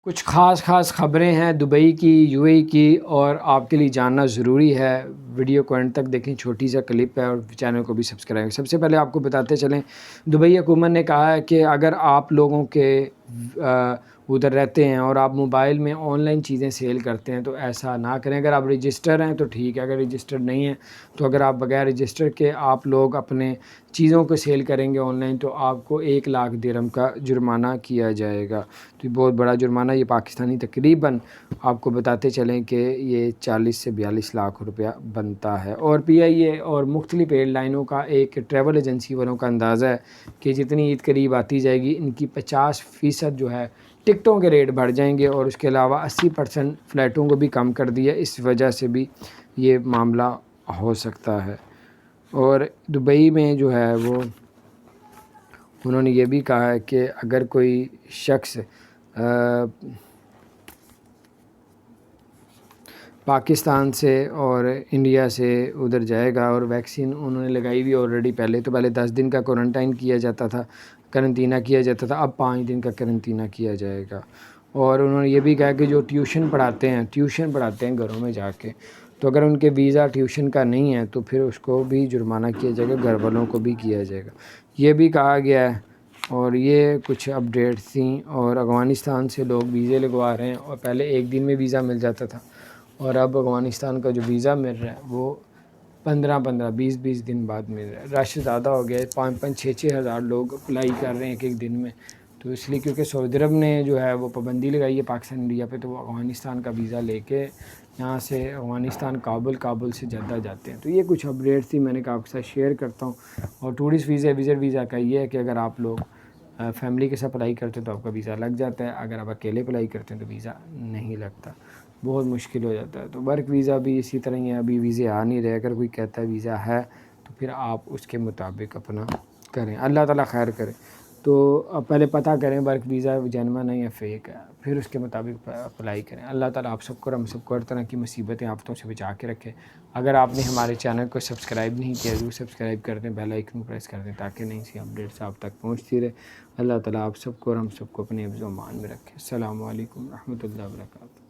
کچھ خاص خبریں ہیں دبئی کی، یو اے ای کی، اور آپ کے لیے جاننا ضروری ہے۔ ویڈیو کو اینڈ تک دیکھیں، چھوٹی سا کلپ ہے، اور چینل کو بھی سبسکرائب کریں۔ سب سے پہلے آپ کو بتاتے چلیں، دبئی حکومت نے کہا ہے کہ اگر آپ لوگوں کے ادھر رہتے ہیں اور آپ موبائل میں آن لائن چیزیں سیل کرتے ہیں تو ایسا نہ کریں۔ اگر آپ رجسٹر ہیں تو ٹھیک ہے، اگر رجسٹر نہیں ہیں تو اگر آپ بغیر رجسٹر کے آپ لوگ اپنے چیزوں کو سیل کریں گے آن لائن تو آپ کو 1,00,000 درہم کا جرمانہ کیا جائے گا۔ تو یہ بہت بڑا جرمانہ، یہ پاکستانی تقریباً آپ کو بتاتے چلیں کہ یہ 40 سے 42 لاکھ روپیہ بنتا ہے۔ اور پی آئی اے اور مختلف ایئر لائنوں کا ایک ٹریول ایجنسی والوں کا اندازہ ہے کہ جتنی عید قریب آتی جائے گی ان کی 50% جو ہے ٹکٹوں کے ریٹ بڑھ جائیں گے، اور اس کے علاوہ 80% فلائٹوں کو بھی کم کر دیا۔ اس وجہ سے بھی یہ معاملہ ہو سکتا ہے۔ اور دبئی میں جو ہے وہ انہوں نے یہ بھی کہا ہے کہ اگر کوئی شخص پاکستان سے اور انڈیا سے ادھر جائے گا اور ویکسین انہوں نے لگائی ہوئی آلریڈی، پہلے 10 دن کا کوارنٹائن کیا جاتا تھا، قرنطینہ کیا جاتا تھا، اب 5 دن کا قرنطینہ کیا جائے گا۔ اور انہوں نے یہ بھی کہا کہ جو ٹیوشن پڑھاتے ہیں گھروں میں جا کے، تو اگر ان کے ویزا ٹیوشن کا نہیں ہے تو پھر اس کو بھی جرمانہ کیا جائے گا، گھر والوں کو بھی کیا جائے گا، یہ بھی کہا گیا ہے۔ اور یہ کچھ اپڈیٹس تھیں۔ اور افغانستان سے لوگ ویزے لگوا رہے ہیں، اور پہلے 1 دن میں ویزا مل جاتا تھا، اور اب افغانستان کا جو ویزا مل رہا ہے وہ 15 20 دن بعد مل رہا ہے۔ رش زیادہ ہو گیا ہے، 5 6 ہزار لوگ اپلائی کر رہے ہیں ایک دن میں، تو اس لیے کیونکہ سعودی عرب نے جو ہے وہ پابندی لگائی ہے پاکستان انڈیا پہ، تو وہ افغانستان کا ویزا لے کے یہاں سے افغانستان کابل سے جدہ جاتے ہیں۔ تو یہ کچھ اپڈیٹس تھی، میں نے کہا آپ کے ساتھ شیئر کرتا ہوں۔ اور ٹورسٹ وزٹ ویزا کا یہ ہے کہ اگر آپ لوگ فیملی کے ساتھ اپلائی کرتے ہیں تو آپ کا ویزا لگ جاتا ہے، اگر آپ اکیلے اپلائی کرتے ہیں تو ویزا نہیں لگتا، بہت مشکل ہو جاتا ہے۔ تو ورک ویزا بھی اسی طرح ہی ہے، ابھی ویزے آ نہیں رہے، اگر کوئی کہتا ہے ویزا ہے تو پھر آپ اس کے مطابق اپنا کریں، اللہ تعالیٰ خیر کرے۔ تو پہلے پتہ کریں ورک ویزا جینوین ہے یا فیک ہے، پھر اس کے مطابق اپلائی کریں۔ اللہ تعالیٰ آپ سب کو اور ہم سب کو ہر طرح کی مصیبتیں آفتوں سے بچا کے رکھے۔ اگر آپ نے ہمارے چینل کو سبسکرائب نہیں کیا ضرور سبسکرائب کر دیں، بیل آئیکن پریس کر دیں تاکہ نئی سی اپڈیٹس آپ تک پہنچتی رہے۔ اللہ تعالیٰ آپ سب کو اور ہم سب کو اپنے حفظ و امان میں رکھے۔ السلام علیکم ورحمۃ اللہ وبرکاتہ۔